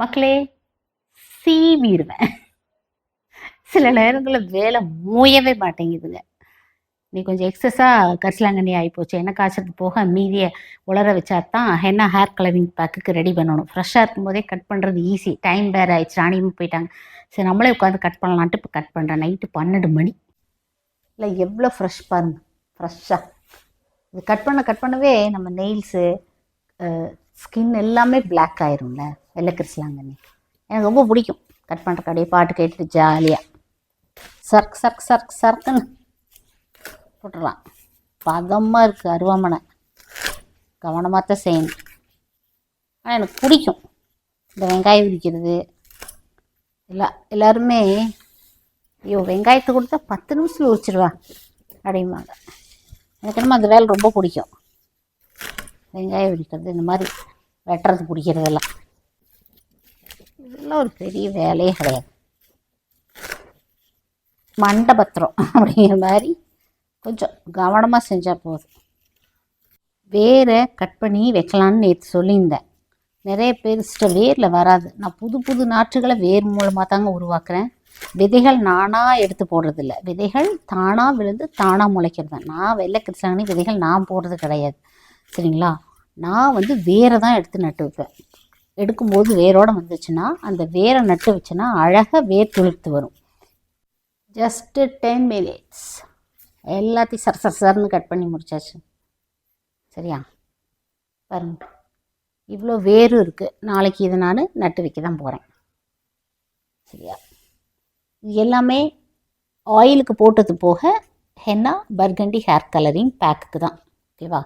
மக்களே, சீவிருவேன். சில நேரங்களில் வேலை மூயவே மாட்டேங்குதுங்க. நீ கொஞ்சம் எக்ஸஸாக கரிசலாங்கண்ணி ஆகிப்போச்சு. எண்ணெய் காய்ச்சறது போக மீதியை உலர வச்சா தான் ஹென்னா ஹேர் கலரிங் பேக்குக்கு ரெடி பண்ணணும். ஃப்ரெஷ்ஷாக இருக்கும்போதே கட் பண்ணுறது ஈஸி. டைம் வேறு ஆயிடுச்சு, ராணியும் போயிட்டாங்க. சரி நம்மளே உட்காந்து கட் பண்ணலான்ட்டு இப்போ கட் பண்ணுறேன். நைட்டு 12 மணி. இல்லை எவ்வளோ ஃப்ரெஷ் பாருங்க, ஃப்ரெஷ்ஷாக. இது கட் பண்ணவே நம்ம நெயில்ஸு ஸ்கின் எல்லாமே பிளாக் ஆயிரும்ல வெள்ளை கரிசலாங்கண்ணி. எனக்கு ரொம்ப பிடிக்கும் கட் பண்ணுற கடையை பாட்டு கேட்டுட்டு ஜாலியாக சர்க் சர்க் சர்க் சர்க்குன்னு போட்டுடலாம். பதமாக இருக்குது அருவாமனை, கவனமாக தான் செய்யணும். ஆனால் எனக்கு பிடிக்கும் இந்த வெங்காயம் உரிக்கிறது. எல்லாருமே ஐயோ வெங்காயத்தை கொடுத்தா 10 நிமிஷத்தில் உரிச்சிடுவா அப்படிம்பாங்க. எனக்கு என்னமோ அந்த வேலை ரொம்ப பிடிக்கும். வெங்காயம் உரிக்கிறது, இந்த மாதிரி வெட்டுறது, பிடிக்கிறதெல்லாம் இதெல்லாம் ஒரு பெரிய வேலையே கிடையாது. மண்டபத்திரம் அப்படிங்கிற மாதிரி கொஞ்சம் கவனமாக செஞ்சால் போதும். வேரை கட் பண்ணி வைக்கலான்னு நேற்று சொல்லியிருந்தேன். நிறைய பேர் வேரில் வராது. நான் புது புது நாற்றுகளை வேர் மூலமாக தாங்க உருவாக்குறேன். விதைகள் நானாக எடுத்து போடுறதில்ல. விதைகள் தானாக விழுந்து தானாக முளைக்கிறது தான். நான் வெள்ளை கரிசலாங்கண்ணி விதைகள் நான் போடுறது கிடையாது, சரிங்களா. நான் வேரை தான் எடுத்து நட்டு வைப்பேன். எடுக்கும்போது வேரோடு வந்துச்சுன்னா அந்த வேரை நட்டு வச்சுன்னா அழகாக வேர் துளிர்த்து வரும். ஜஸ்ட்டு 10 மினிட்ஸ் எல்லாத்தையும் சரசரன்னு கட் பண்ணி முடிச்சாச்சு. சரியா பாருங்க, இவ்வளோ வேரும் இருக்குது. நாளைக்கு இதை நான் நட்டு வைக்க தான் போகிறேன். சரியா, இது எல்லாமே ஆயிலுக்கு போட்டது போக ஹென்னா பர்கண்டி ஹேர் கலரிங் பேக்குக்கு தான். ஓகேவா.